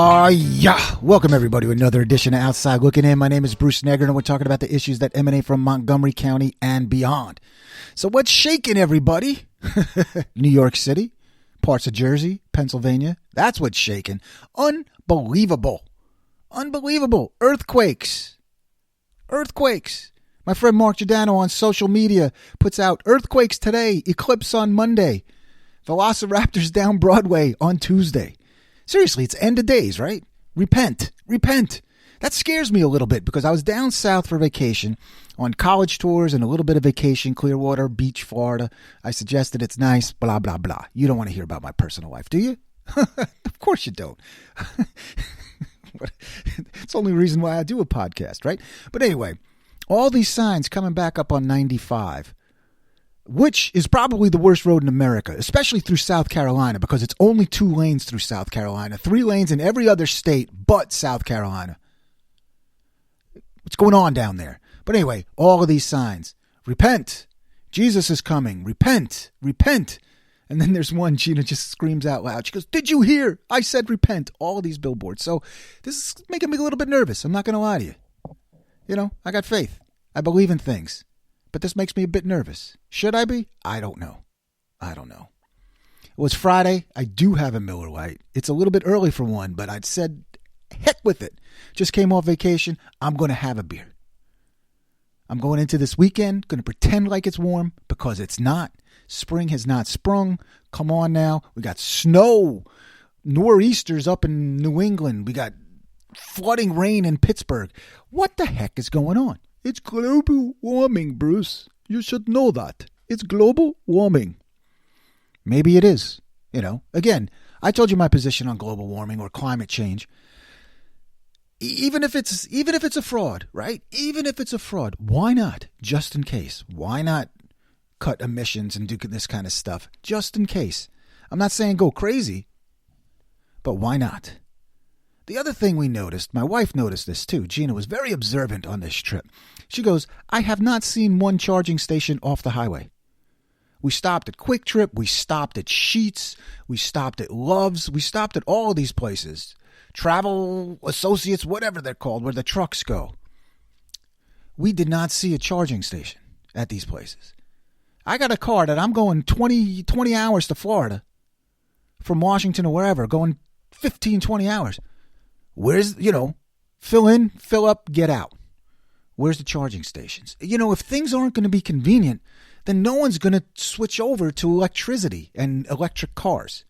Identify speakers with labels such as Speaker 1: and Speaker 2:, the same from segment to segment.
Speaker 1: Yeah. Welcome, everybody, to another edition of Outside Looking In. My name is Bruce Negrin, and we're talking about the issues that emanate from Montgomery County and beyond. So what's shaking, everybody? New York City, parts of Jersey, Pennsylvania. That's what's shaking. Unbelievable. Unbelievable. Earthquakes. My friend Mark Giordano on social media puts out earthquakes today, eclipse on Monday, velociraptors down Broadway on Tuesday. Seriously, it's end of days, right? Repent. That scares me a little bit because I was down south for vacation on college tours and a little bit of vacation, Clearwater Beach, Florida. I suggested it's nice, blah, blah, blah. You don't want to hear about my personal life, do you? Of course you don't. It's the only reason why I do a podcast, right? But anyway, all these signs coming back up on 95, which is probably the worst road in America, especially through South Carolina, because it's only 2 lanes through South Carolina, 3 lanes in every other state but South Carolina. What's going on down there? But anyway, all of these signs. Repent. Jesus is coming. Repent. And then there's one, Gina just screams out loud. She goes, did you hear? I said repent. All of these billboards. So this is making me a little bit nervous. I'm not going to lie to you. You know, I got faith. I believe in things. But this makes me a bit nervous. Should I be? I don't know. It was Friday. I do have a Miller Lite. It's a little bit early for one, but I'd said, heck with it. Just came off vacation. I'm going to have a beer. I'm going into this weekend, going to pretend like it's warm because it's not. Spring has not sprung. Come on now. We got snow, nor'easters up in New England. We got flooding rain in Pittsburgh. What the heck is going on? It's global warming, Bruce. You should know that. It's global warming. Maybe it is. You know, again, I told you my position on global warming or climate change. Even if it's a fraud, right? Even if it's a fraud, why not? Just in case. Why not cut emissions and do this kind of stuff? Just in case. I'm not saying go crazy, but why not? The other thing we noticed, my wife noticed this too. Gina was very observant on this trip. She goes, I have not seen one charging station off the highway. We stopped at Quick Trip. We stopped at Sheetz. We stopped at Love's. We stopped at all of these places. Travel Associates, whatever they're called, where the trucks go. We did not see a charging station at these places. I got a car that I'm going 20 hours to Florida from Washington or wherever, going 15, 20 hours. Where's, fill in, fill up, get out. Where's the charging stations? If things aren't going to be convenient, then no one's going to switch over to electricity and electric cars.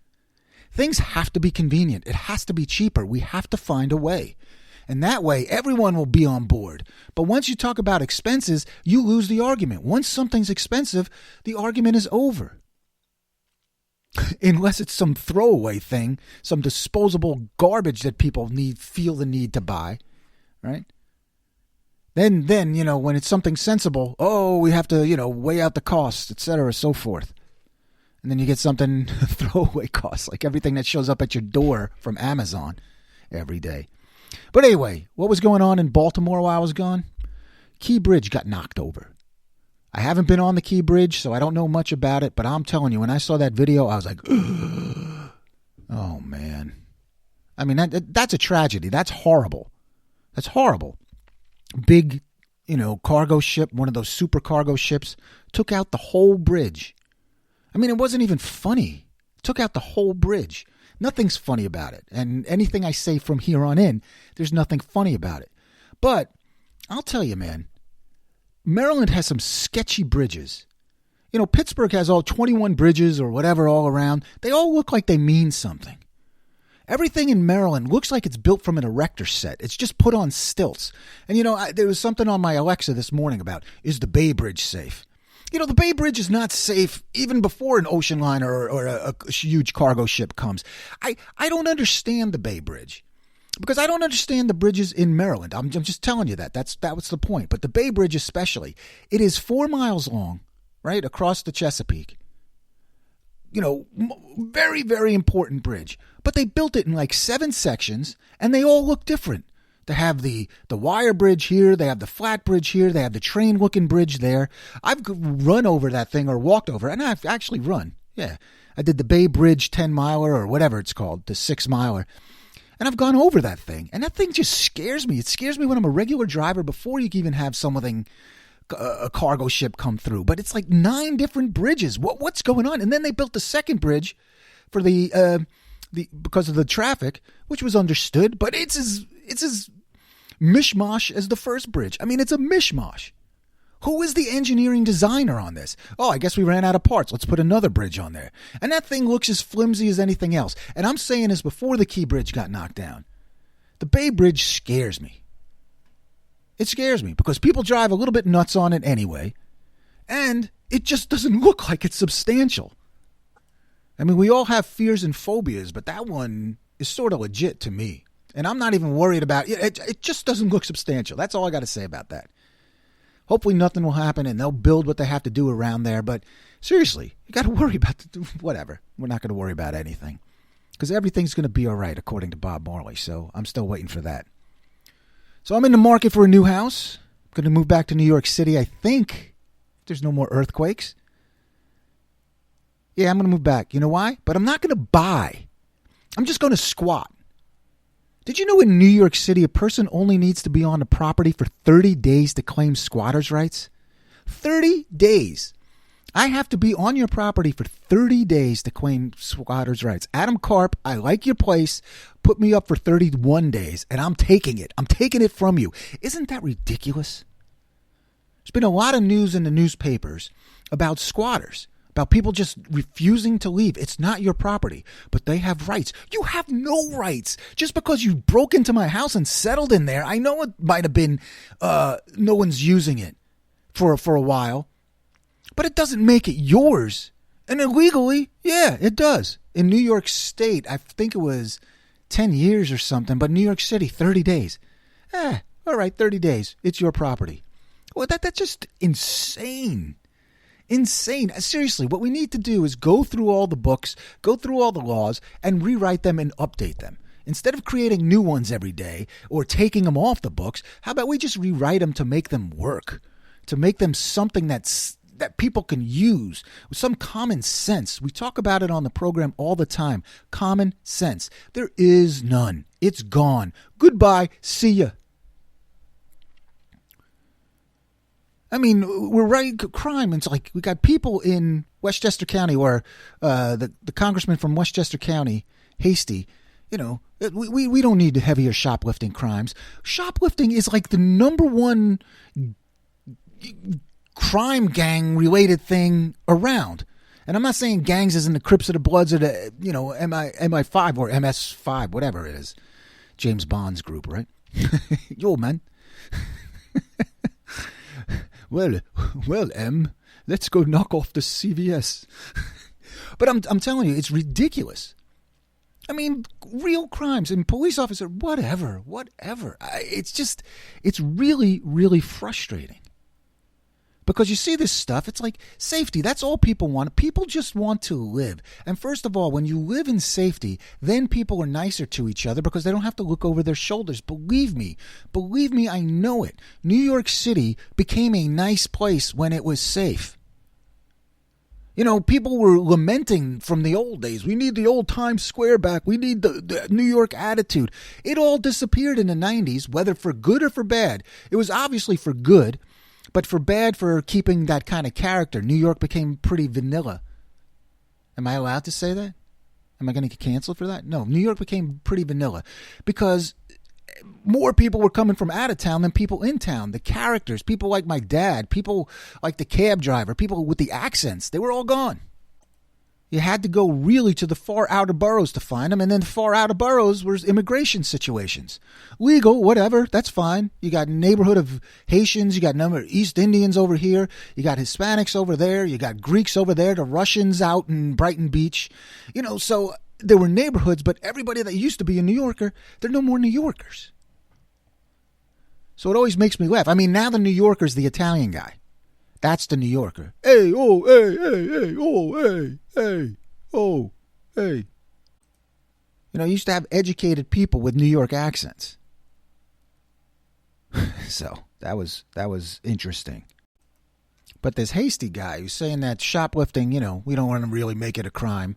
Speaker 1: Things have to be convenient. It has to be cheaper. We have to find a way. And that way, everyone will be on board. But once you talk about expenses, you lose the argument. Once something's expensive, the argument is over. Unless it's some throwaway thing, some disposable garbage that people feel the need to buy, right? Then when it's something sensible, we have to, weigh out the costs, et cetera, so forth. And then you get something throwaway costs, like everything that shows up at your door from Amazon every day. But anyway, what was going on in Baltimore while I was gone? Key Bridge got knocked over. I haven't been on the Key Bridge, so I don't know much about it, but I'm telling you, when I saw that video, I was like, oh, man. I mean, that's a tragedy. That's horrible. That's horrible. Big, cargo ship, one of those super cargo ships, took out the whole bridge. I mean, it wasn't even funny. It took out the whole bridge. Nothing's funny about it. And anything I say from here on in, there's nothing funny about it. But I'll tell you, man, Maryland has some sketchy bridges. Pittsburgh has all 21 bridges or whatever all around. They all look like they mean something. Everything in Maryland looks like it's built from an erector set. It's just put on stilts. And, there was something on my Alexa this morning about, is the Bay Bridge safe? The Bay Bridge is not safe even before an ocean liner or a huge cargo ship comes. I don't understand the Bay Bridge because I don't understand the bridges in Maryland. I'm just telling you that. That was the point. But the Bay Bridge especially, it is 4 miles long, right, across the Chesapeake. Very, very important bridge. But they built it in like 7 sections, and they all look different. They have the wire bridge here. They have the flat bridge here. They have the train-looking bridge there. I've run over that thing or walked over it, and I've actually run. Yeah, I did the Bay Bridge 10-miler or whatever it's called, the 6-miler. And I've gone over that thing. And that thing just scares me. It scares me when I'm a regular driver before you can even have something, a cargo ship come through. But it's like 9 different bridges. What's going on? And then they built the second bridge for the because of the traffic, which was understood. But it's as mishmash as the first bridge. I mean, it's a mishmash. Who is the engineering designer on this? Oh, I guess we ran out of parts. Let's put another bridge on there. And that thing looks as flimsy as anything else. And I'm saying this before the Key Bridge got knocked down. The Bay Bridge scares me. It scares me because people drive a little bit nuts on it anyway. And it just doesn't look like it's substantial. I mean, we all have fears and phobias, but that one is sort of legit to me. And I'm not even worried about it. It just doesn't look substantial. That's all I got to say about that. Hopefully nothing will happen and they'll build what they have to do around there. But seriously, you got to worry about whatever. We're not going to worry about anything because everything's going to be all right, according to Bob Marley. So I'm still waiting for that. So I'm in the market for a new house. I'm going to move back to New York City, I think. If there's no more earthquakes. Yeah, I'm going to move back. You know why? But I'm not going to buy. I'm just going to squat. Did you know in New York City, a person only needs to be on the property for 30 days to claim squatters' rights? 30 days. I have to be on your property for 30 days to claim squatters' rights. Adam Karp, I like your place. Put me up for 31 days, and I'm taking it. I'm taking it from you. Isn't that ridiculous? There's been a lot of news in the newspapers about squatters. About people just refusing to leave. It's not your property, but they have rights. You have no rights. Just because you broke into my house and settled in there, I know it might have been no one's using it for a while, but it doesn't make it yours. And illegally, yeah, it does. In New York State, I think it was 10 years or something, but New York City, 30 days. All right, 30 days. It's your property. Well, that's just insane. Insane. Seriously, what we need to do is go through all the books, go through all the laws, and rewrite them and update them. Instead of creating new ones every day or taking them off the books, how about we just rewrite them to make them work, to make them something that people can use with some common sense. We talk about it on the program all the time. Common sense. There is none. It's gone. Goodbye. See ya. I mean, we're right. Crime. It's like we got people in Westchester County, or the congressman from Westchester County, Hasty. You know, we don't need heavier shoplifting crimes. Shoplifting is like the number one crime gang related thing around. And I'm not saying gangs as in the Crips or the Bloods or the MI5 or MS5, whatever it is. James Bond's group, right? Yo, man. Well, M, let's go knock off the CVS. But I'm telling you, it's ridiculous. I mean, real crimes and police officer, whatever. It's really, really frustrating. Because you see this stuff, it's like safety. That's all people want. People just want to live. And first of all, when you live in safety, then people are nicer to each other because they don't have to look over their shoulders. Believe me, I know it. New York City became a nice place when it was safe. You know, people were lamenting from the old days. We need the old Times Square back. We need the New York attitude. It all disappeared in the 90s, whether for good or for bad. It was obviously for good. But for bad, for keeping that kind of character, New York became pretty vanilla. Am I allowed to say that? Am I going to get canceled for that? No, New York became pretty vanilla because more people were coming from out of town than people in town. The characters, people like my dad, people like the cab driver, people with the accents, they were all gone. You had to go really to the far outer boroughs to find them, and then the far outer boroughs were immigration situations. Legal, whatever, that's fine. You got a neighborhood of Haitians, you got a number of East Indians over here, you got Hispanics over there, you got Greeks over there, the Russians out in Brighton Beach. You know, so there were neighborhoods, but everybody that used to be a New Yorker, they're no more New Yorkers. So it always makes me laugh. I mean, now the New Yorker's the Italian guy. That's the New Yorker. Hey, oh, hey, hey, hey, oh, hey, hey, oh, hey. You know, you used to have educated people with New York accents. So that was interesting. But this Hasty guy who's saying that shoplifting, you know, we don't want to really make it a crime.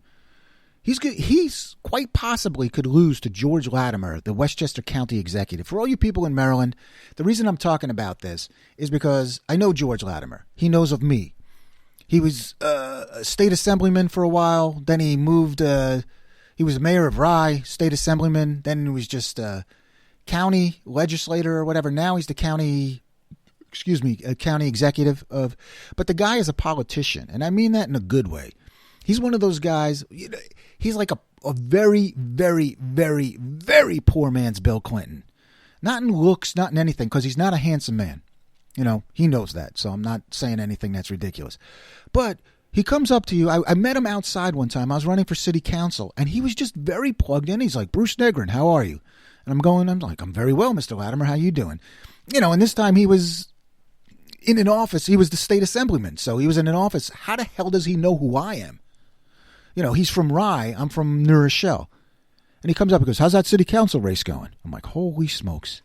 Speaker 1: He's good. He's quite possibly could lose to George Latimer, the Westchester County executive. For all you people in Maryland, the reason I'm talking about this is because I know George Latimer. He knows of me. He was a state assemblyman for a while. Then he moved. He was mayor of Rye, state assemblyman. Then he was just a county legislator or whatever. Now he's the county executive of. But the guy is a politician, and I mean that in a good way. He's one of those guys. He's like a very, very, very, very poor man's Bill Clinton. Not in looks, not in anything, because he's not a handsome man. He knows that, so I'm not saying anything that's ridiculous. But he comes up to you. I met him outside one time. I was running for city council, and he was just very plugged in. He's like, "Bruce Negrin, how are you?" And I'm like, "I'm very well, Mr. Latimer. How you doing?" And this time he was in an office. He was the state assemblyman, so he was in an office. How the hell does he know who I am? He's from Rye. I'm from New Rochelle. And he comes up and goes, "How's that city council race going?" I'm like, holy smokes.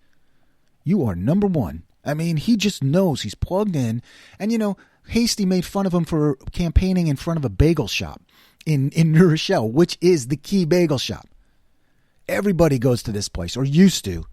Speaker 1: You are number one. I mean, he just knows. He's plugged in. And, Hasty made fun of him for campaigning in front of a bagel shop in New Rochelle, which is the key bagel shop. Everybody goes to this place, or used to.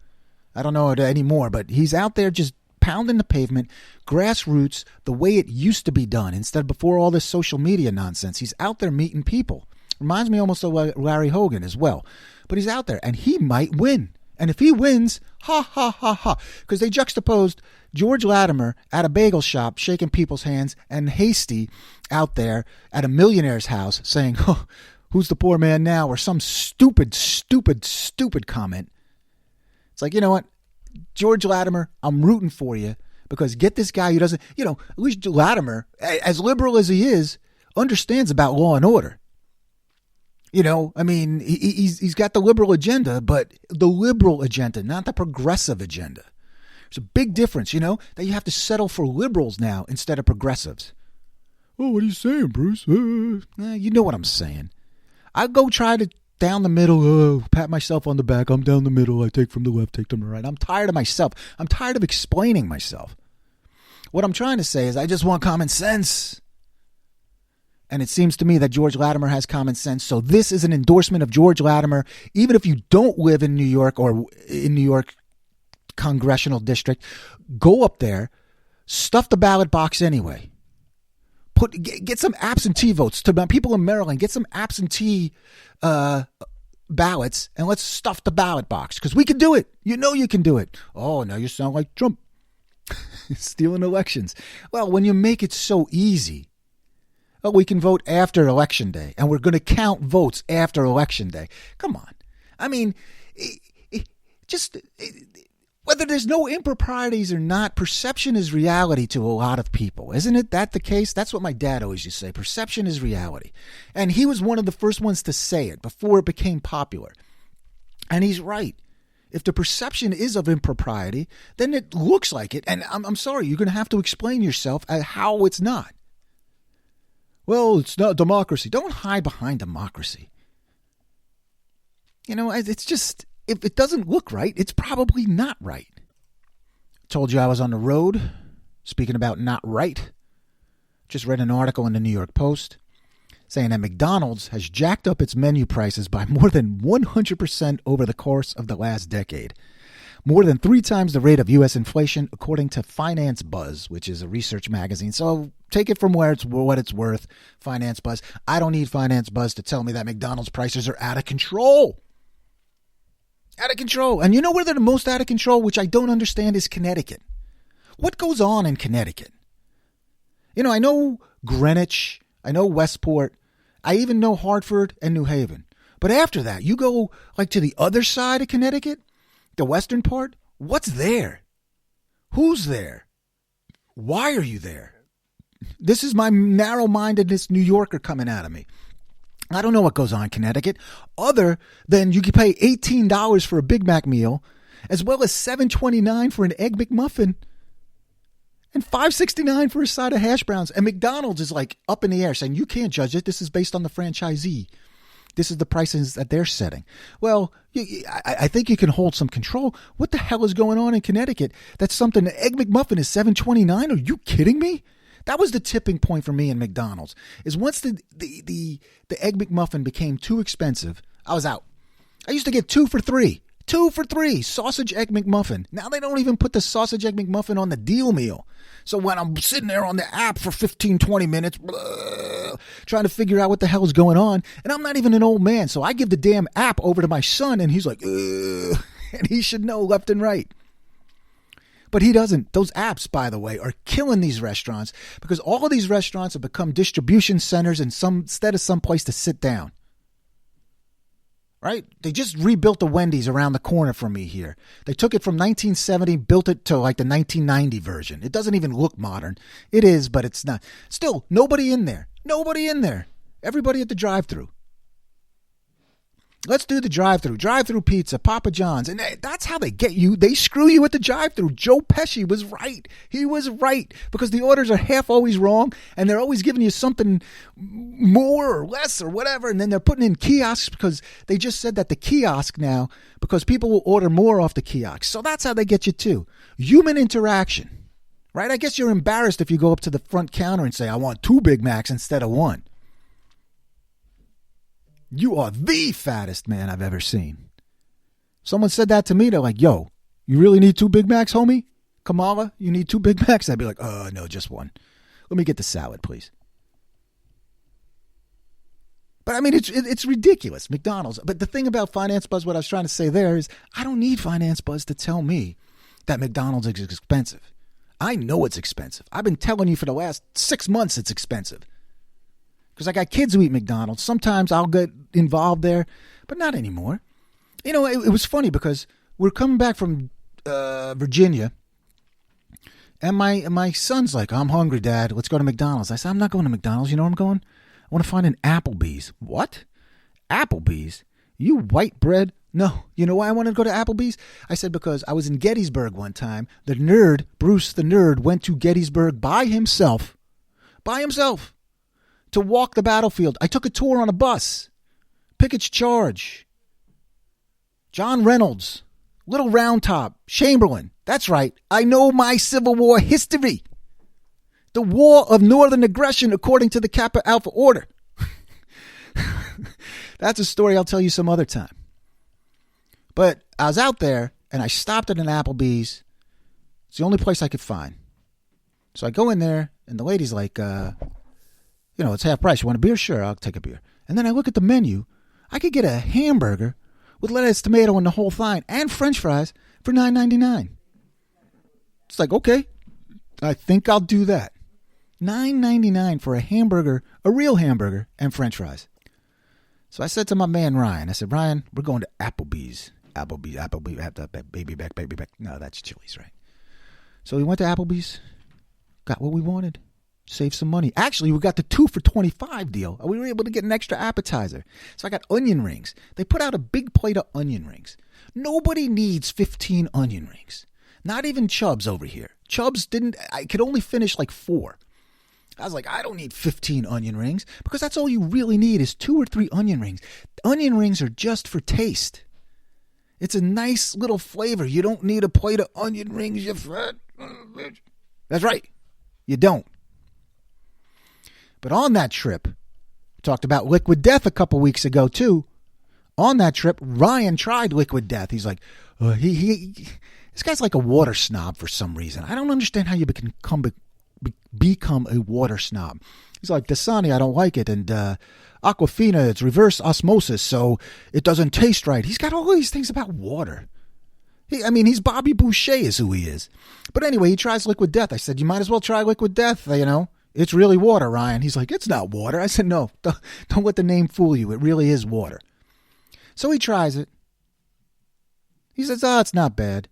Speaker 1: I don't know it anymore, but he's out there just pounding the pavement, grassroots, the way it used to be done, instead of before all this social media nonsense. He's out there meeting people. Reminds me almost of Larry Hogan as well. But he's out there, and he might win. And if he wins, ha, ha, ha, ha. Because they juxtaposed George Latimer at a bagel shop shaking people's hands and Hasty out there at a millionaire's house saying, "Oh, who's the poor man now?" or some stupid, stupid, stupid comment. It's like, you know what? George Latimer, I'm rooting for you, because get this guy who doesn't, at least Latimer, as liberal as he is, understands about law and order. I mean, he's got the liberal agenda, but the liberal agenda, not the progressive agenda. There's a big difference, that you have to settle for liberals now instead of progressives. "Oh, what are you saying, Bruce?" You know what I'm saying. I go try to down the middle, pat myself on the back. I'm down the middle. I take from the left, take from the right. I'm tired of myself. I'm tired of explaining myself. What I'm trying to say is I just want common sense. And it seems to me that George Latimer has common sense. So this is an endorsement of George Latimer. Even if you don't live in New York or in New York congressional district, go up there, stuff the ballot box anyway. Get some absentee votes to people in Maryland. Get some absentee ballots, and let's stuff the ballot box, because we can do it. You can do it. Oh, now you sound like Trump. Stealing elections. Well, when you make it so easy, we can vote after Election Day, and we're going to count votes after Election Day. Come on. I mean, whether there's no improprieties or not, perception is reality to a lot of people. Isn't it that the case? That's what my dad always used to say. Perception is reality. And he was one of the first ones to say it before it became popular. And he's right. If the perception is of impropriety, then it looks like it. And I'm sorry, you're going to have to explain yourself at how it's not. Well, it's not democracy. Don't hide behind democracy. It's just, if it doesn't look right, it's probably not right. Told you I was on the road. Speaking about not right. Just read an article in the New York Post saying that McDonald's has jacked up its menu prices by more than 100% over the course of the last decade. More than 3 times the rate of U.S. inflation, according to Finance Buzz, which is a research magazine. So take it from what it's worth, Finance Buzz. I don't need Finance Buzz to tell me that McDonald's prices are out of control. Out of control. And you know where they're the most out of control, which I don't understand, is Connecticut. What goes on in Connecticut? I know Greenwich, I know Westport, I even know Hartford and New Haven. But after that, you go to the other side of Connecticut, the western part. What's there? Who's there? Why are you there? This is my narrow-mindedness New Yorker coming out of me. I don't know what goes on in Connecticut, other than you can pay $18 for a Big Mac meal, as well as $7.29 for an Egg McMuffin, and $5.69 for a side of hash browns. And McDonald's is up in the air saying, you can't judge it. This is based on the franchisee. This is the prices that they're setting. Well, I think you can hold some control. What the hell is going on in Connecticut? That's something. Egg McMuffin is $7.29. Are you kidding me? That was the tipping point for me in McDonald's. Is once the Egg McMuffin became too expensive, I was out. I used to get 2 for $3. 2 for $3, sausage egg McMuffin. Now they don't even put the sausage egg McMuffin on the deal meal. So when I'm sitting there on the app for 15, 20 minutes, trying to figure out what the hell is going on, and I'm not even an old man, so I give the damn app over to my son, and he's like, and he should know left and right. But he doesn't. Those apps, by the way, are killing these restaurants because all of these restaurants have become distribution centers instead of some place to sit down. Right? They just rebuilt the Wendy's around the corner from me here. They took it from 1970, built it to like the 1990 version. It doesn't even look modern. It is, but it's not. Still, nobody in there. Nobody in there. Everybody at the drive-thru. Let's do the drive-thru. Drive-thru pizza, Papa John's. And that's how they get you. They screw you at the drive-thru. Joe Pesci was right. He was right. Because the orders are half always wrong. And they're always giving you something more or less or whatever. And then they're putting in kiosks because they just said that the kiosk now, because people will order more off the kiosk. So that's how they get you too. Human interaction. Right? I guess you're embarrassed if you go up to the front counter and say, I want 2 Big Macs instead of 1. You are the fattest man I've ever seen. Someone said that to me. They're like, yo, you really need 2 Big Macs, homie? Kamala, you need 2 Big Macs? I'd be like, no, just 1. Let me get the salad, please. But I mean, it's ridiculous, McDonald's. But the thing about Finance Buzz, what I was trying to say there is I don't need Finance Buzz to tell me that McDonald's is expensive. I know it's expensive. I've been telling you for the last 6 months it's expensive. Because I got kids who eat McDonald's. Sometimes I'll get involved there, but not anymore. You know, it was funny because we're coming back from Virginia, and my son's like, I'm hungry, Dad. Let's go to McDonald's. I said, I'm not going to McDonald's. You know where I'm going? I want to find an Applebee's. What? Applebee's? You white bread? No. You know why I wanted to go to Applebee's? I said because I was in Gettysburg one time. The nerd, Bruce the nerd, went to Gettysburg by himself. To walk the battlefield. I took a tour on a bus. Pickett's Charge. John Reynolds. Little Round Top. Chamberlain. That's right. I know my Civil War history. The War of Northern Aggression according to the Kappa Alpha Order. That's a story I'll tell you some other time. But I was out there and I stopped at an Applebee's. It's the only place I could find. So I go in there and the lady's like, it's half price. You want a beer? Sure, I'll take a beer. And then I look at the menu. I could get a hamburger with lettuce, tomato, and the whole thing, and French fries for $9.99. It's like, okay, I think I'll do that. $9.99 for a hamburger, a real hamburger, and French fries. So I said to my man Ryan, I said, Ryan, we're going to Applebee's. Applebee's, baby back. No, that's Chili's, right? So we went to Applebee's, got what we wanted. Save some money. Actually, we got the 2 for $25 deal. We were able to get an extra appetizer. So I got onion rings. They put out a big plate of onion rings. Nobody needs 15 onion rings. Not even Chubbs over here. Chubbs I could only finish like 4. I was like, I don't need 15 onion rings because that's all you really need is 2 or 3 onion rings. Onion rings are just for taste. It's a nice little flavor. You don't need a plate of onion rings, you fat bitch. That's right. You don't. But on that trip, talked about Liquid Death a couple weeks ago too. On that trip, Ryan tried Liquid Death. He's like, this guy's like a water snob for some reason. I don't understand how you become a water snob. He's like, Dasani, I don't like it. And Aquafina, it's reverse osmosis, so it doesn't taste right. He's got all these things about water. He's Bobby Boucher is who he is. But anyway, he tries Liquid Death. I said, you might as well try Liquid Death, It's really water, Ryan. He's like, it's not water. I said, no, don't let the name fool you. It really is water. So he tries it. He says, it's not bad.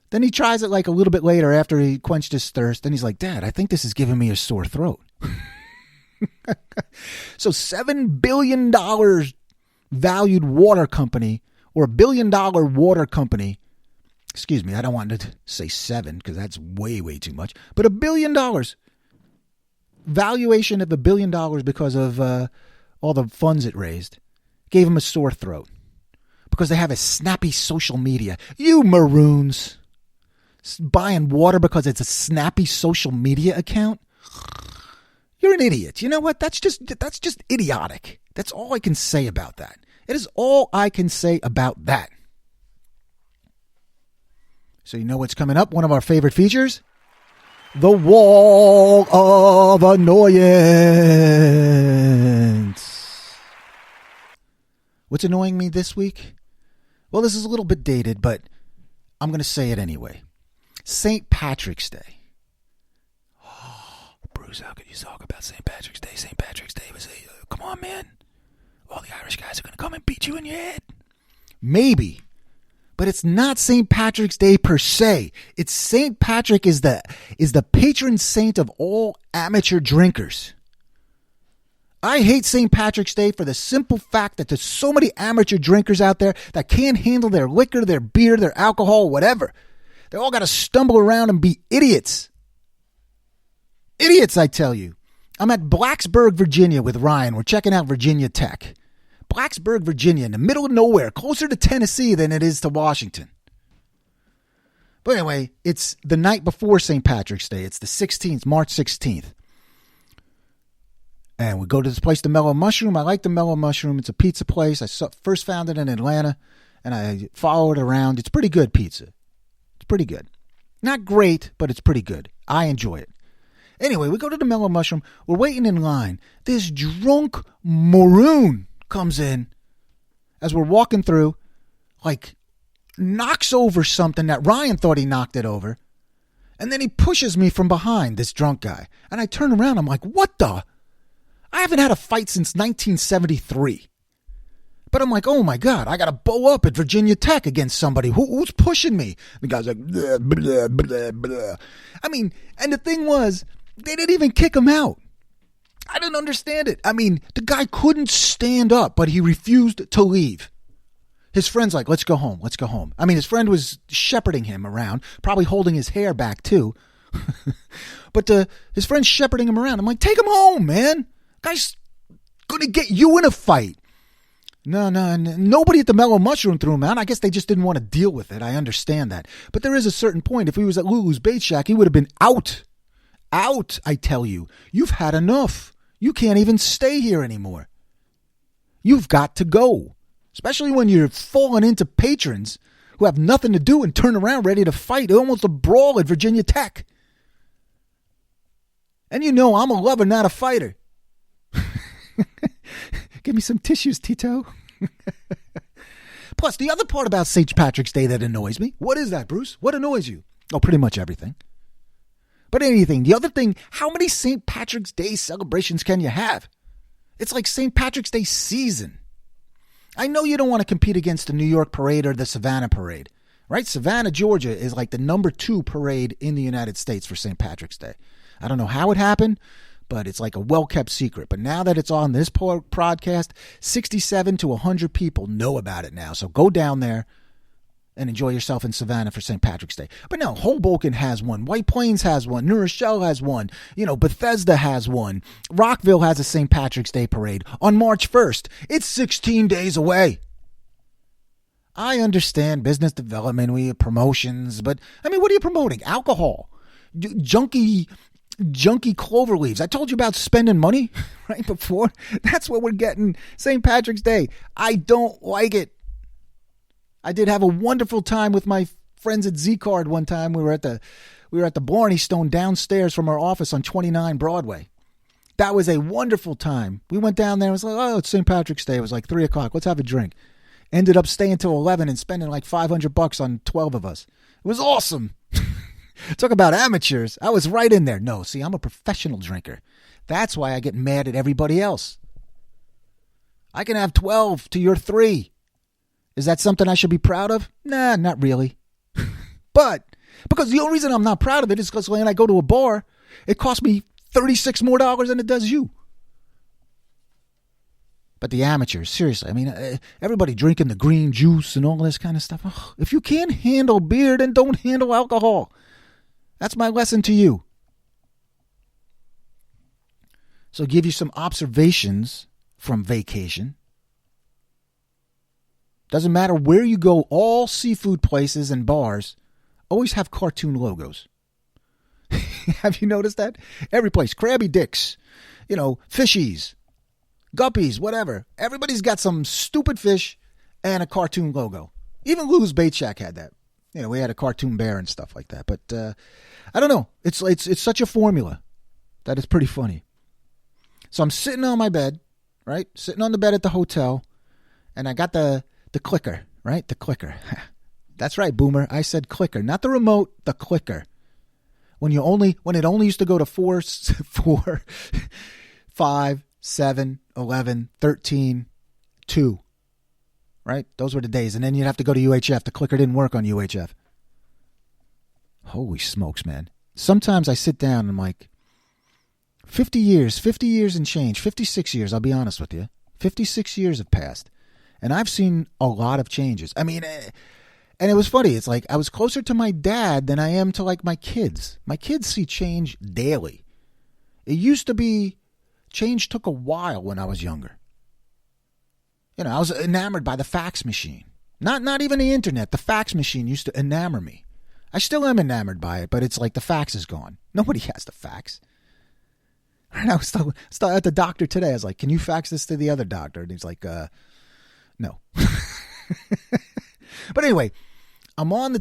Speaker 1: Then he tries it like a little bit later after he quenched his thirst. And he's like, Dad, I think this is giving me a sore throat. So $7 billion valued water company or $1 billion water company. Excuse me, I don't want to say 7 because that's way, way too much. But $1 billion. Valuation of $1 billion because of all the funds it raised. Gave him a sore throat. Because they have a snappy social media. You maroons. Buying water because it's a snappy social media account? You're an idiot. You know what? That's just idiotic. That's all I can say about that. It is all I can say about that. So you know what's coming up? One of our favorite features? The Wall of Annoyance. What's annoying me this week? Well, this is a little bit dated, but I'm going to say it anyway. St. Patrick's Day. Oh, Bruce, how could you talk about St. Patrick's Day? St. Patrick's Day was come on, man. All the Irish guys are going to come and beat you in your head. Maybe. But it's not St. Patrick's Day per se. It's St. Patrick is the patron saint of all amateur drinkers. I hate St. Patrick's Day for the simple fact that there's so many amateur drinkers out there that can't handle their liquor, their beer, their alcohol, whatever. They all got to stumble around and be idiots. Idiots, I tell you. I'm at Blacksburg, Virginia with Ryan. We're checking out Virginia Tech. Blacksburg, Virginia, in the middle of nowhere, closer to Tennessee than it is to Washington. But anyway, it's the night before St. Patrick's Day. It's the 16th, March 16th. And we go to this place, the Mellow Mushroom. I like the Mellow Mushroom. It's a pizza place. I first found it in Atlanta, and I followed it around. It's pretty good pizza. It's pretty good. Not great, but it's pretty good. I enjoy it. Anyway, we go to the Mellow Mushroom. We're waiting in line. This drunk maroon comes in as we're walking through, like knocks over something that Ryan thought he knocked it over. And then he pushes me from behind, this drunk guy. And I turn around. I'm like, what the? I haven't had a fight since 1973. But I'm like, oh my God, I got to bow up at Virginia Tech against somebody. Who's pushing me? The guy's like, blah, blah, blah, blah. I mean, and the thing was, they didn't even kick him out. I didn't understand it. I mean, the guy couldn't stand up, but he refused to leave. His friend's like, let's go home. Let's go home. I mean, his friend was shepherding him around, probably holding his hair back too. But his friend's shepherding him around. I'm like, take him home, man. Guy's going to get you in a fight. No, nobody at the Mellow Mushroom threw him out. I guess they just didn't want to deal with it. I understand that. But there is a certain point. If he was at Lulu's Bait Shack, he would have been out. Out, I tell you. You've had enough. You can't even stay here anymore. You've got to go. Especially when you're falling into patrons who have nothing to do and turn around ready to fight. Almost a brawl at Virginia Tech. And you know I'm a lover, not a fighter. Give me some tissues, Tito. Plus, the other part about St. Patrick's Day that annoys me. What is that, Bruce? What annoys you? Oh, pretty much everything. But anything. The other thing, how many St. Patrick's Day celebrations can you have? It's like St. Patrick's Day season. I know you don't want to compete against the New York Parade or the Savannah Parade, right? Savannah, Georgia is like the number 2 parade in the United States for St. Patrick's Day. I don't know how it happened, but it's like a well-kept secret. But now that it's on this podcast, 67 to 100 people know about it now. So go down there and enjoy yourself in Savannah for St. Patrick's Day. But no, Hoboken has one. White Plains has one. New Rochelle has one. You know, Bethesda has one. Rockville has a St. Patrick's Day parade on March 1st. It's 16 days away. I understand business development, we have promotions, but I mean, what are you promoting? Alcohol, junky clover leaves. I told you about spending money right before. That's what we're getting St. Patrick's Day. I don't like it. I did have a wonderful time with my friends at Z-Card one time. We were at the Blarney Stone downstairs from our office on 29 Broadway. That was a wonderful time. We went down there and was like, oh, it's St. Patrick's Day. It was like 3 o'clock. Let's have a drink. Ended up staying till 11 and spending like $500 on 12 of us. It was awesome. Talk about amateurs. I was right in there. No, see, I'm a professional drinker. That's why I get mad at everybody else. I can have 12 to your 3. Is that something I should be proud of? Nah, not really. But because the only reason I'm not proud of it is because when I go to a bar, it costs me $36 more than it does you. But the amateurs, seriously, I mean, everybody drinking the green juice and all this kind of stuff. Ugh, if you can't handle beer, then don't handle alcohol. That's my lesson to you. So give you some observations from vacation. Doesn't matter where you go, all seafood places and bars always have cartoon logos. Have you noticed that? Every place, Krabby Dick's, fishies, guppies, whatever. Everybody's got some stupid fish and a cartoon logo. Even Lou's Bait Shack had that. We had a cartoon bear and stuff like that. But I don't know. It's such a formula that it's pretty funny. So I'm sitting on my bed, right? Sitting on the bed at the hotel, and I got the clicker, right? The clicker. That's right, Boomer. I said clicker, not the remote, the clicker. When it only used to go to 4, 5, 7, 11, 13, 2. Right? Those were the days. And then you'd have to go to UHF. The clicker didn't work on UHF. Holy smokes, man. Sometimes I sit down and I'm like, 50 years and change, 56 years, I'll be honest with you. 56 years have passed. And I've seen a lot of changes. I mean, and it was funny. It's like I was closer to my dad than I am to like my kids. My kids see change daily. It used to be change took a while when I was younger. I was enamored by the fax machine. Not even the internet. The fax machine used to enamor me. I still am enamored by it, but it's like the fax is gone. Nobody has the fax. And I was still at the doctor today. I was like, can you fax this to the other doctor? And he's like, no. But anyway, I'm on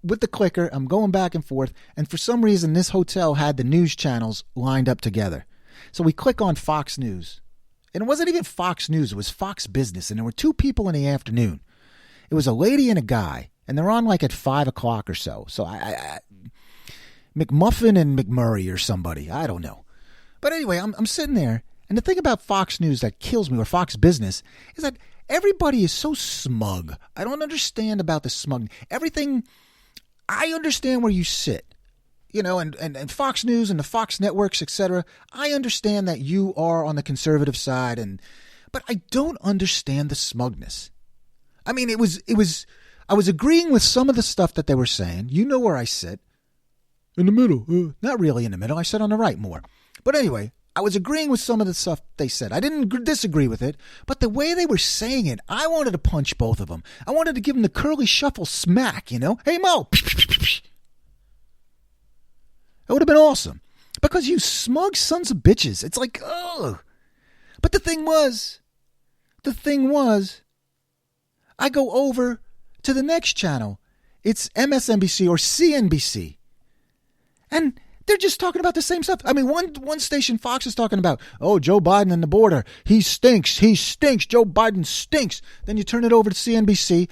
Speaker 1: with the clicker. I'm going back and forth. And for some reason, this hotel had the news channels lined up together. So we click on Fox News. And it wasn't even Fox News. It was Fox Business. And there were 2 people in the afternoon. It was a lady and a guy. And they're on like at 5 o'clock or so. So I McMuffin and McMurray or somebody. I don't know. But anyway, I'm sitting there. And the thing about Fox News that kills me, or Fox Business, is that everybody is so smug. I don't understand about the smug. Everything, I understand where you sit. And Fox News and the Fox networks, etc. I understand that you are on the conservative side, but I don't understand the smugness. I mean, I was agreeing with some of the stuff that they were saying. You know where I sit. In the middle. Not really in the middle. I sit on the right more. But anyway, I was agreeing with some of the stuff they said. I didn't disagree with it, but the way they were saying it, I wanted to punch both of them. I wanted to give them the curly shuffle smack, Hey, Mo. It would have been awesome. Because you smug sons of bitches. It's like, ugh. But the thing was, I go over to the next channel. It's MSNBC or CNBC. And they're just talking about the same stuff. I mean, one station, Fox, is talking about, Joe Biden and the border. He stinks. Joe Biden stinks. Then you turn it over to CNBC.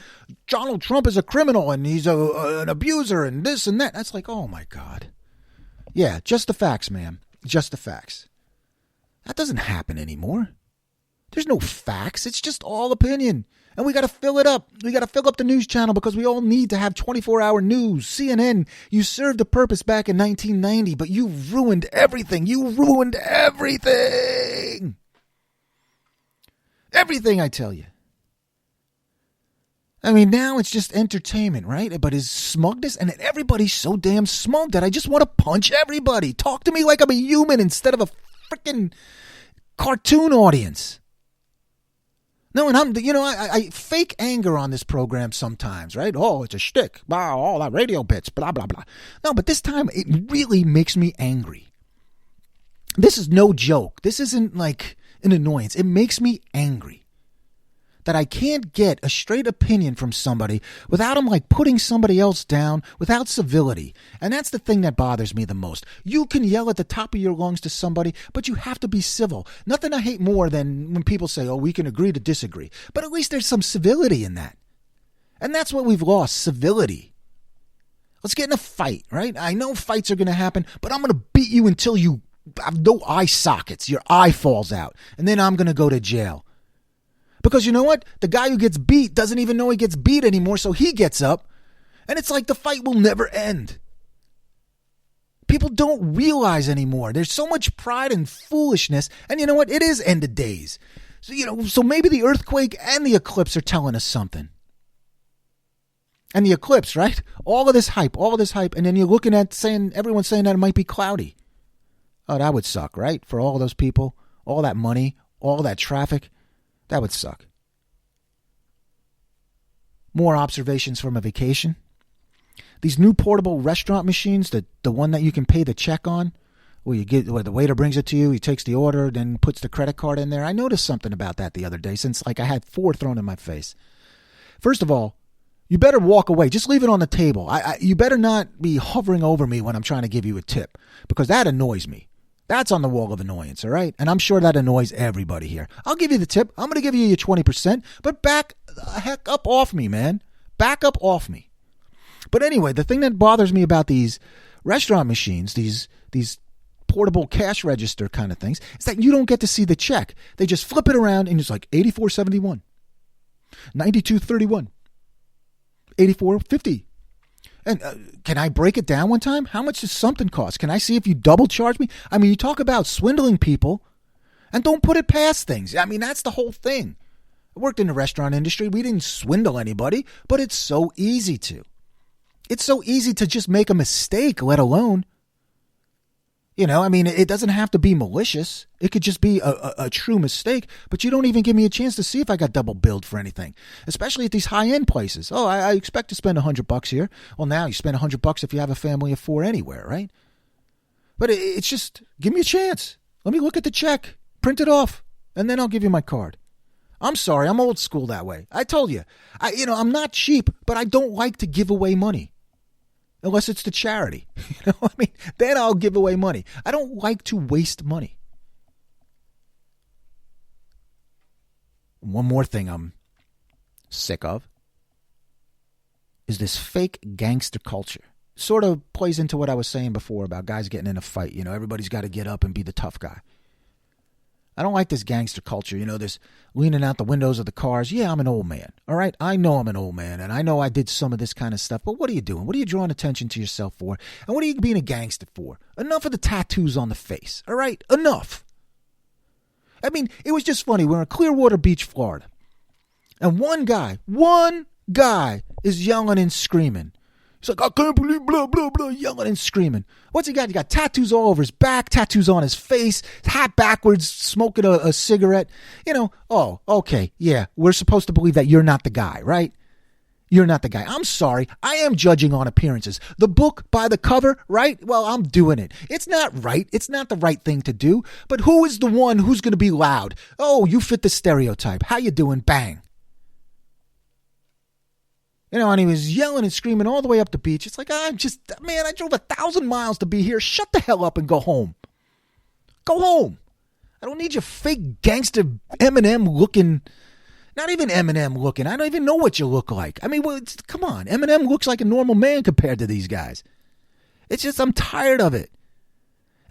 Speaker 1: Donald Trump is a criminal and he's an abuser and this and that. That's like, oh, my God. Yeah, just the facts, ma'am. Just the facts. That doesn't happen anymore. There's no facts. It's just all opinion. And we got to fill it up. We got to fill up the news channel because we all need to have 24-hour news. CNN, you served a purpose back in 1990, but you ruined everything. You ruined everything. Everything, I tell you. I mean, now it's just entertainment, right? But is smugness, and everybody's so damn smug that I just want to punch everybody. Talk to me like I'm a human instead of a freaking cartoon audience. No, and I fake anger on this program sometimes, right? Oh, it's a shtick. Wow, all that radio bits, blah, blah, blah. No, but this time it really makes me angry. This is no joke. This isn't like an annoyance. It makes me angry that I can't get a straight opinion from somebody without them like putting somebody else down, without civility. And that's the thing that bothers me the most. You can yell at the top of your lungs to somebody, but you have to be civil. Nothing I hate more than when people say, we can agree to disagree. But at least there's some civility in that. And that's what we've lost, civility. Let's get in a fight, right? I know fights are going to happen, but I'm going to beat you until you have no eye sockets. Your eye falls out. And then I'm going to go to jail. Because you know what? The guy who gets beat doesn't even know he gets beat anymore, so he gets up. And it's like the fight will never end. People don't realize anymore. There's so much pride and foolishness. And you know what? It is end of days. So maybe the earthquake and the eclipse are telling us something. And the eclipse, right? All of this hype. And then you're looking at everyone's saying that it might be cloudy. Oh, that would suck, right? For all those people, all that money, all that traffic. That would suck. More observations from a vacation. These new portable restaurant machines, the one that you can pay the check on, where the waiter brings it to you, he takes the order, then puts the credit card in there. I noticed something about that the other day since I had 4 thrown in my face. First of all, you better walk away. Just leave it on the table. You better not be hovering over me when I'm trying to give you a tip, because that annoys me. That's on the wall of annoyance, all right? And I'm sure that annoys everybody here. I'll give you the tip. I'm going to give you your 20%, but back the heck up off me, man. Back up off me. But anyway, the thing that bothers me about these restaurant machines, these portable cash register kind of things, is that you don't get to see the check. They just flip it around and it's like 84.71, 92.31, 84.50. And can I break it down one time? How much does something cost? Can I see if you double charge me? I mean, you talk about swindling people and don't put it past things. I mean, that's the whole thing. I worked in the restaurant industry. We didn't swindle anybody, but it's so easy to. It's so easy to just make a mistake, let alone, I mean, it doesn't have to be malicious. It could just be a true mistake, but you don't even give me a chance to see if I got double billed for anything, especially at these high-end places. Oh, I expect to spend $100 here. Well, now you spend $100 if you have a family of 4 anywhere, right? But it's just, give me a chance. Let me look at the check, print it off, and then I'll give you my card. I'm sorry, I'm old school that way. I told you, I'm not cheap, but I don't like to give away money. Unless it's to charity. I mean, then I'll give away money. I don't like to waste money. One more thing I'm sick of is this fake gangster culture. Sort of plays into what I was saying before about guys getting in a fight. Everybody's got to get up and be the tough guy. I don't like this gangster culture, this leaning out the windows of the cars. Yeah, I'm an old man, all right? I know I'm an old man, and I know I did some of this kind of stuff, but what are you doing? What are you drawing attention to yourself for? And what are you being a gangster for? Enough of the tattoos on the face, all right? Enough. I mean, it was just funny. We're in Clearwater Beach, Florida, and one guy is yelling and screaming. He's like, I can't believe blah, blah, blah, yelling and screaming. What's he got? He got tattoos all over his back, tattoos on his face, hat backwards, smoking a cigarette. Oh, okay, yeah, we're supposed to believe that you're not the guy, right? You're not the guy. I'm sorry. I am judging on appearances. The book by the cover, right? Well, I'm doing it. It's not right. It's not the right thing to do. But who is the one who's going to be loud? Oh, you fit the stereotype. How you doing? Bang. And he was yelling and screaming all the way up the beach. It's like, I drove 1,000 miles to be here. Shut the hell up and go home. Go home. I don't need your fake gangster Eminem looking. Not even Eminem looking. I don't even know what you look like. I mean, come on. Eminem looks like a normal man compared to these guys. It's just, I'm tired of it.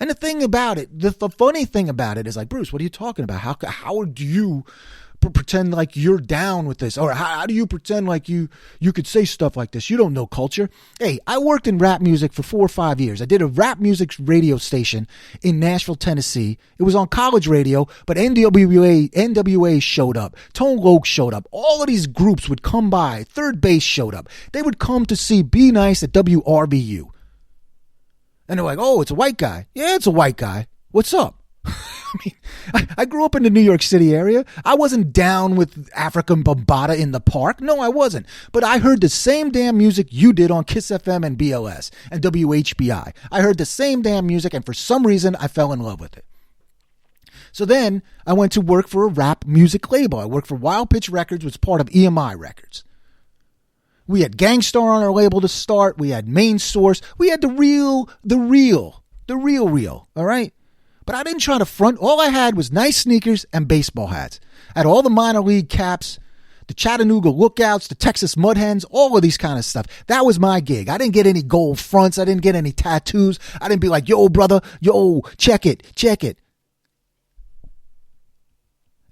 Speaker 1: And the thing about it, the funny thing about it is like, Bruce, what are you talking about? How do you pretend like you're down with this? Or how do you pretend like you could say stuff like this? You don't know culture. Hey, I worked in rap music for 4 or 5 years. I did a rap music radio station in Nashville, Tennessee. It was on college radio, but NWA showed up. Tone Loc showed up. All of these groups would come by. Third Base showed up. They would come to see Be Nice at WRBU. And they're like, oh, it's a white guy. Yeah, it's a white guy. What's up? I mean, I grew up in the New York City area. I wasn't down with African Bambaataa in the park. No, I wasn't. But I heard the same damn music you did on Kiss FM and BLS and WHBI. I heard the same damn music, and for some reason, I fell in love with it. So then I went to work for a rap music label. I worked for Wild Pitch Records, which was part of EMI Records. We had Gangstar on our label to start. We had Main Source. We had the real, all right? But I didn't try to front. All I had was nice sneakers and baseball hats. I had all the minor league caps, the Chattanooga Lookouts, the Texas Mud Hens, all of these kind of stuff. That was my gig. I didn't get any gold fronts. I didn't get any tattoos. I didn't be like, yo, brother, yo, check it.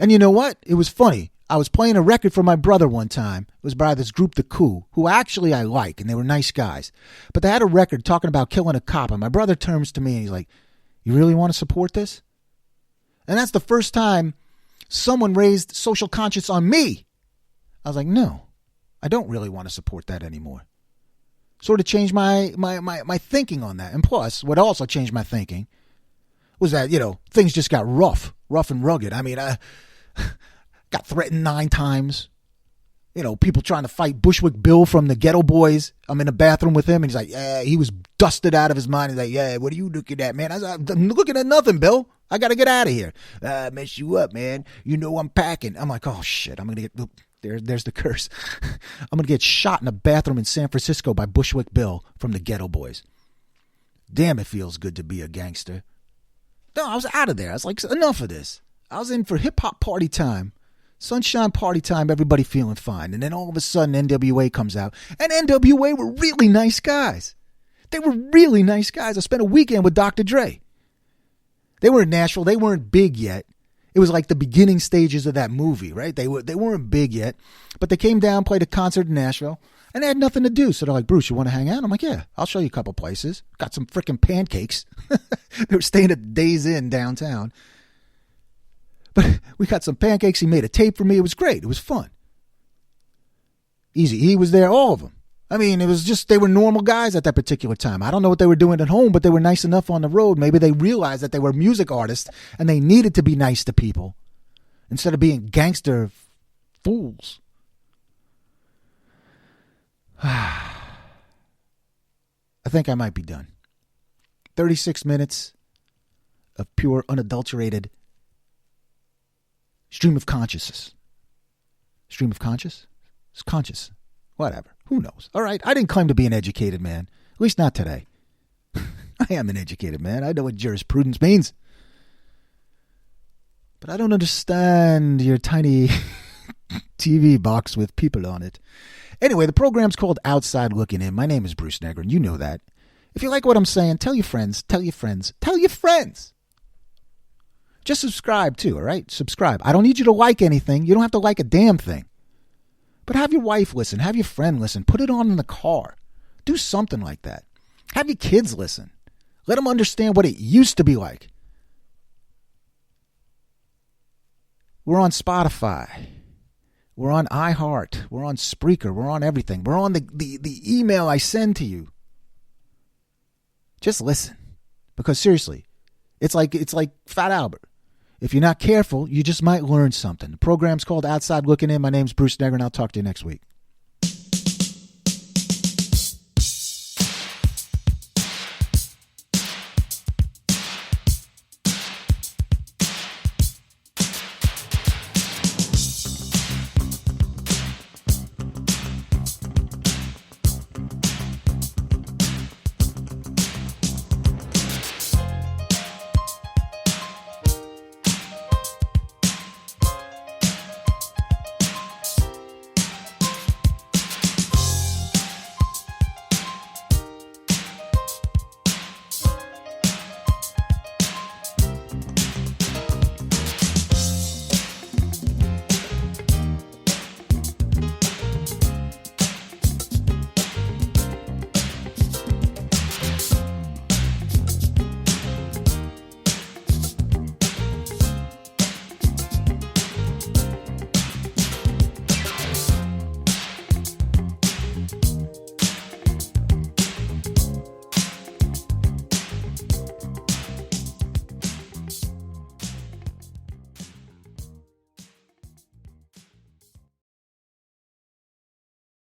Speaker 1: And you know what? It was funny. I was playing a record for my brother one time. It was by this group, The Coup, who actually I like, and they were nice guys. But they had a record talking about killing a cop, and my brother turns to me and he's like, you really want to support this? And that's the first time someone raised social conscience on me. I was like, no, I don't really want to support that anymore. Sort of changed my thinking on that. And plus, what also changed my thinking was that, things just got rough and rugged. I mean, I got threatened 9 times. People trying to fight Bushwick Bill from the Ghetto Boys. I'm in the bathroom with him, and he's like, yeah, he was dusted out of his mind. He's like, yeah, what are you looking at, man? I'm looking at nothing, Bill. I got to get out of here. Mess you up, man. I'm packing. I'm like, oh, shit. I'm going to get... There's the curse. I'm going to get shot in a bathroom in San Francisco by Bushwick Bill from the Ghetto Boys. Damn, it feels good to be a gangster. No, I was out of there. I was like, enough of this. I was in for hip-hop party time. Sunshine party time, everybody feeling fine. And then all of a sudden, NWA comes out. And NWA were really nice guys. They were really nice guys. I spent a weekend with Dr. Dre. They were in Nashville. They weren't big yet. It was like the beginning stages of that movie, right? They weren't big yet, but they came down, played a concert in Nashville, and they had nothing to do. So they're like, Bruce, you want to hang out? I'm like, yeah, I'll show you a couple places. Got some freaking pancakes. They were staying at Days Inn downtown. But we got some pancakes. He made a tape for me. It was great. It was fun. Easy. He was there, all of them. I mean, it was just, they were normal guys at that particular time. I don't know what they were doing at home, but they were nice enough on the road. Maybe they realized that they were music artists and they needed to be nice to people instead of being gangster fools. I think I might be done. 36 minutes of pure, unadulterated stream of consciousness. Stream of conscious? It's conscious. Whatever. Who knows? All right. I didn't claim to be an educated man. At least not today. I am an educated man. I know what jurisprudence means. But I don't understand your tiny TV box with people on it. Anyway, the program's called Outside Looking In. My name is Bruce Negrin. You know that. If you like what I'm saying, tell your friends, tell your friends, tell your friends. Just subscribe too, all right? Subscribe. I don't need you to like anything. You don't have to like a damn thing. But have your wife listen. Have your friend listen. Put it on in the car. Do something like that. Have your kids listen. Let them understand what it used to be like. We're on Spotify. We're on iHeart. We're on Spreaker. We're on everything. We're on the email I send to you. Just listen. Because seriously, it's like Fat Albert. If you're not careful, you just might learn something. The program's called Outside Looking In. My name's Bruce Negrin. I'll talk to you next week.